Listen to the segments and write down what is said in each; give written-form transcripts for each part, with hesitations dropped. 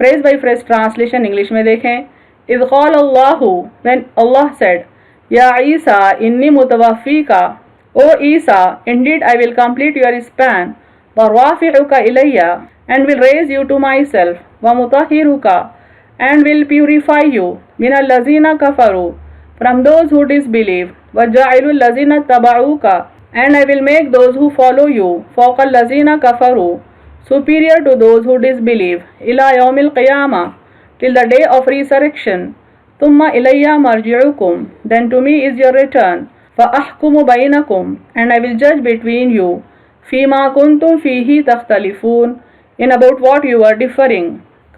phrase by phrase translation English میں دیکھیں. اذ قال اللہ, when Allah said, یا عیسیٰ انی متوفیکا, O Isa, indeed I will complete your span, وَرَافِعُكَ إِلَيَّ, and will raise you to myself, وَمُطَهِّرُكَ, and will purify you, مِنَ الَّذِينَ كَفَرُوا, from those who disbelieve, وَجَعِلُ الَّذِينَ اتَّبَعُوكَ, and I will make those who follow you, فَوْقَ الَّذِينَ كَفَرُوا, superior to those who disbelieve, إِلَى يَوْمِ الْقِيَامَةِ, till the day of resurrection. ثُمَّ إِلَيَّ مَرْجِعُكُمْ, then to me is your return. فَأَحْكُمُ بَيْنَكُمْ, and I will judge between you. فِيمَا كُنْتُمْ فِيهِ تَخْتَلِفُونَ, in about what you are differing.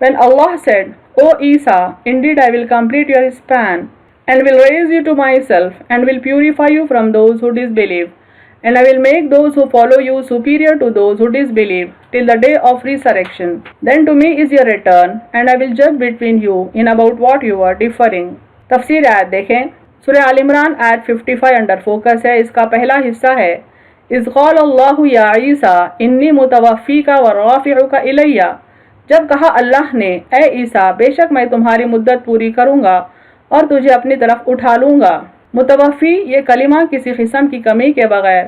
When Allah said, O Isa, indeed I will complete your span, and will raise you to myself, and will purify you from those who disbelieve, and I will make those who follow you superior to those who disbelieve, till the day of resurrection. Then to me is your return, and I will judge between you in about what you are differing. تفسیر آیت دیکھیں. سورہ آل عمران آیت 55 under focus ہے. اس کا پہلا حصہ ہے اذ قال اللہ یا عیسیٰ انی متوفیک ورافعک الی, جب کہا اللہ نے اے عیسیٰ بے شک میں تمہاری مدت پوری کروں گا اور تجھے اپنی طرف اٹھا لوں گا. متوفی یہ کلمہ کسی قسم کی کمی کے بغیر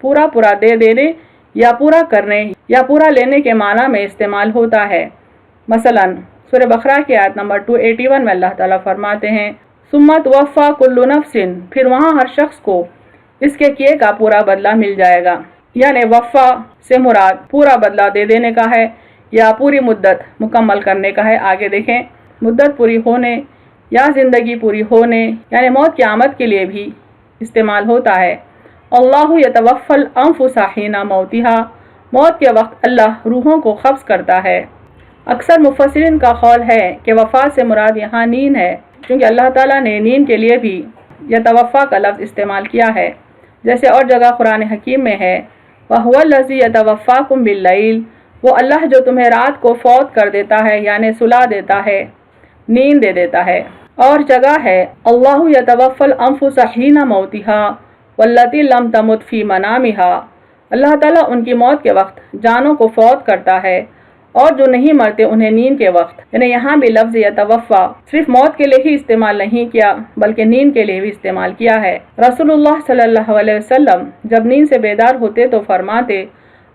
پورا دے دینے یا پورا کرنے یا پورا لینے کے معنی میں استعمال ہوتا ہے. مثلا سورہ بقرہ کی آیت نمبر 281 میں اللہ تعالیٰ فرماتے ہیں ثم توفی کل نفس, پھر وہاں ہر شخص کو اس کے کیے کا پورا بدلہ مل جائے گا. یعنی وفا سے مراد پورا بدلہ دے دینے کا ہے یا پوری مدت مکمل کرنے کا ہے. آگے دیکھیں, مدت پوری ہونے یا زندگی پوری ہونے یعنی موت کی آمد کے لیے بھی استعمال ہوتا ہے. اللہ یتوفی الانفس حین موتها, موت کے وقت اللہ روحوں کو قبض کرتا ہے. اکثر مفسرین کا قول ہے کہ وفات سے مراد یہاں نیند ہے, کیونکہ اللہ تعالیٰ نے نیند کے لیے بھی یتوفی کا لفظ استعمال کیا ہے, جیسے اور جگہ قرآن حکیم میں ہے وَهُوَ الَّذِي يَتَوَفَّاكُمْ بِاللَّيْلِ, وہ اللہ جو تمہیں رات کو فوت کر دیتا ہے یعنی سلا دیتا ہے, نیند دے دیتا ہے. اور جگہ ہے اللہ یتوفی الانفس حین موتها واللتی لم تمت فی منامها, اللہ تعالیٰ ان کی موت کے وقت جانوں کو فوت کرتا ہے اور جو نہیں مرتے انہیں نیند کے وقت. یعنی یہاں بھی لفظ یتوفی صرف موت کے لیے ہی استعمال نہیں کیا بلکہ نیند کے لیے بھی استعمال کیا ہے. رسول اللہ صلی اللہ علیہ وسلم جب نیند سے بیدار ہوتے تو فرماتے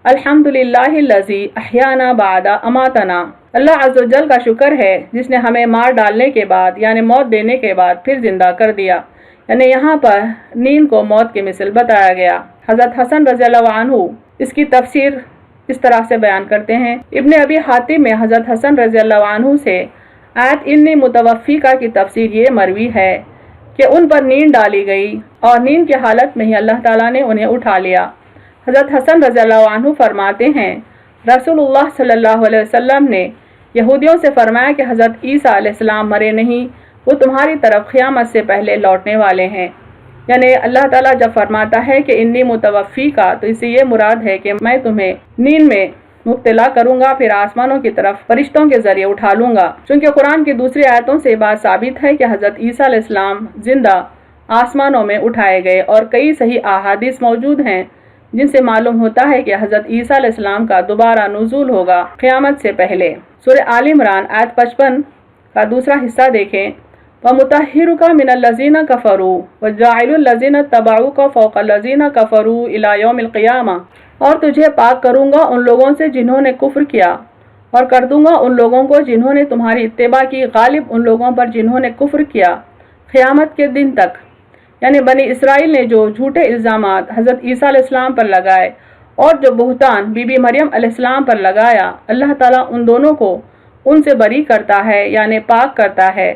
الحمدللہ الذی احیانا بعد اماتنا, اللہ عز و جل کا شکر ہے جس نے ہمیں مار ڈالنے کے بعد یعنی موت دینے کے بعد پھر زندہ کر دیا. یعنی یہاں پر نیند کو موت کے مثل بتایا گیا. حضرت حسن رضی اللہ عنہ اس کی تفسیر اس طرح سے بیان کرتے ہیں. ابن ابی حاتم میں حضرت حسن رضی اللہ عنہ سے آیت انی متوفیکا کی تفسیر یہ مروی ہے کہ ان پر نیند ڈالی گئی اور نیند کی حالت میں ہی اللہ تعالیٰ نے انہیں اٹھا لیا. حضرت حسن رضی اللہ عنہ فرماتے ہیں رسول اللہ صلی اللہ علیہ وسلم نے یہودیوں سے فرمایا کہ حضرت عیسیٰ علیہ السلام مرے نہیں, وہ تمہاری طرف قیامت سے پہلے لوٹنے والے ہیں. یعنی اللہ تعالیٰ جب فرماتا ہے کہ انی متوفی کا تو اس سے یہ مراد ہے کہ میں تمہیں نیند میں مبتلا کروں گا پھر آسمانوں کی طرف فرشتوں کے ذریعے اٹھا لوں گا. چونکہ قرآن کی دوسری آیتوں سے یہ بات ثابت ہے کہ حضرت عیسیٰ علیہ السلام زندہ آسمانوں میں اٹھائے گئے اور کئی صحیح احادیث موجود ہیں جن سے معلوم ہوتا ہے کہ حضرت عیسیٰ علیہ السلام کا دوبارہ نزول ہوگا قیامت سے پہلے. سورہ آل عمران آیت 55 کا دوسرا حصہ دیکھیں وَمُطَهِّرُكَ مِنَ الَّذِينَ كَفَرُوا وَجَاعِلُ الَّذِينَ اتَّبَعُوكَ فَوْقَ الَّذِينَ كَفَرُوا إِلَى يَوْمِ الْقِيَامَةِ, اور تجھے پاک کروں گا ان لوگوں سے جنہوں نے کفر کیا اور کر دوں گا ان لوگوں کو جنہوں نے تمہاری اتباع کی غالب ان لوگوں پر جنہوں نے کفر کیا قیامت کے دن تک. یعنی بنی اسرائیل نے جو جھوٹے الزامات حضرت عیسیٰ علیہ السلام پر لگائے اور جو بہتان بی بی مریم علیہ السلام پر لگایا, اللہ تعالیٰ ان دونوں کو ان سے بری کرتا ہے یعنی پاک کرتا ہے.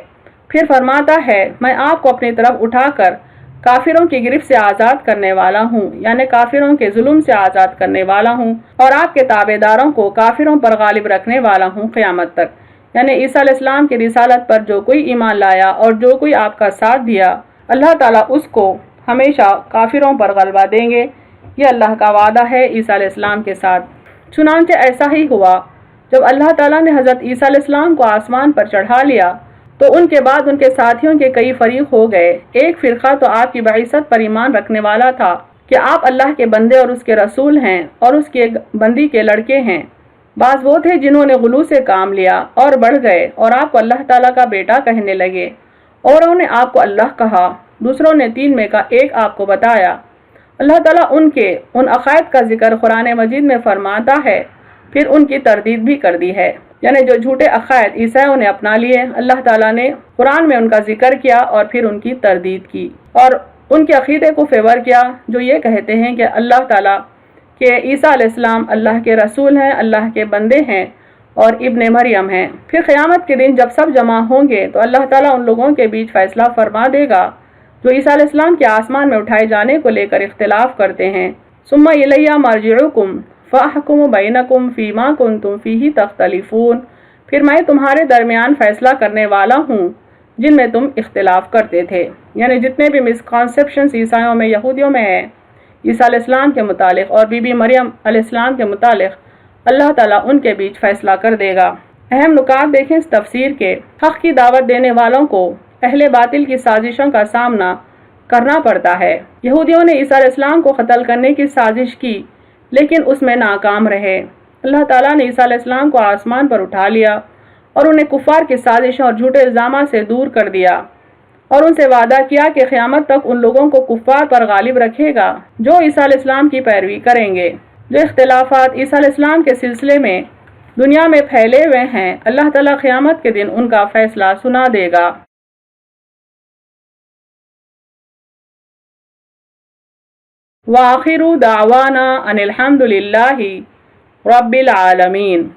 پھر فرماتا ہے میں آپ کو اپنی طرف اٹھا کر کافروں کی گرفت سے آزاد کرنے والا ہوں یعنی کافروں کے ظلم سے آزاد کرنے والا ہوں اور آپ کے تابع داروں کو کافروں پر غالب رکھنے والا ہوں قیامت تک. یعنی عیسیٰ علیہ السلام کی رسالت پر جو کوئی ایمان لایا اور جو کوئی آپ کا ساتھ دیا اللہ تعالیٰ اس کو ہمیشہ کافروں پر غلبہ دیں گے. یہ اللہ کا وعدہ ہے عیسیٰ علیہ السلام کے ساتھ. چنانچہ ایسا ہی ہوا جب اللہ تعالیٰ نے حضرت عیسیٰ علیہ السلام کو آسمان پر چڑھا لیا تو ان کے بعد ان کے ساتھیوں کے کئی فریق ہو گئے. ایک فرقہ تو آپ کی بعثت پر ایمان رکھنے والا تھا کہ آپ اللہ کے بندے اور اس کے رسول ہیں اور اس کے بندی کے لڑکے ہیں. بعض وہ تھے جنہوں نے غلو سے کام لیا اور بڑھ گئے اور آپ کو اللہ تعالیٰ کا بیٹا کہنے لگے، اور انہوں نے آپ کو اللہ کہا، دوسروں نے 3 میں کا 1 آپ کو بتایا۔ اللہ تعالیٰ ان عقائد کا ذکر قرآن مجید میں فرماتا ہے، پھر ان کی تردید بھی کر دی ہے، یعنی جو جھوٹے عقائد عیسائیوں نے اپنا لیے، اللہ تعالیٰ نے قرآن میں ان کا ذکر کیا اور پھر ان کی تردید کی اور ان کے عقیدے کو فیور کیا، جو یہ کہتے ہیں کہ اللہ تعالیٰ کہ عیسیٰ علیہ السلام اللہ کے رسول ہیں، اللہ کے بندے ہیں اور ابن مریم ہیں۔ پھر قیامت کے دن جب سب جمع ہوں گے تو اللہ تعالیٰ ان لوگوں کے بیچ فیصلہ فرما دے گا جو عیسیٰ علیہ السلام کے آسمان میں اٹھائے جانے کو لے کر اختلاف کرتے ہیں۔ ثم الیہ مرجعکم فاحکم بینکم فیما کنتم فیہ تختلفون، پھر میں تمہارے درمیان فیصلہ کرنے والا ہوں جن میں تم اختلاف کرتے تھے، یعنی جتنے بھی مسکنسیپشنز عیسائیوں میں، یہودیوں میں ہیں عیسیٰ علیہ السلام کے متعلق اور بی بی مریم علیہ السلام کے متعلق، اللہ تعالیٰ ان کے بیچ فیصلہ کر دے گا۔ اہم نکات دیکھیں اس تفسیر کے۔ حق کی دعوت دینے والوں کو اہل باطل کی سازشوں کا سامنا کرنا پڑتا ہے۔ یہودیوں نے عیسیٰ علیہ السلام کو قتل کرنے کی سازش کی لیکن اس میں ناکام رہے۔ اللہ تعالیٰ نے عیسیٰ علیہ السلام کو آسمان پر اٹھا لیا اور انہیں کفار کی سازشوں اور جھوٹے الزامات سے دور کر دیا اور ان سے وعدہ کیا کہ قیامت تک ان لوگوں کو کفار پر غالب رکھے گا جو عیسیٰ علیہ السلام کی پیروی کریں گے۔ جو اختلافات عیسیٰ علیہ السلام کے سلسلے میں دنیا میں پھیلے ہوئے ہیں، اللہ تعالیٰ قیامت کے دن ان کا فیصلہ سنا دے گا۔ وآخر دعوانا ان الحمد للہ رب العالمین۔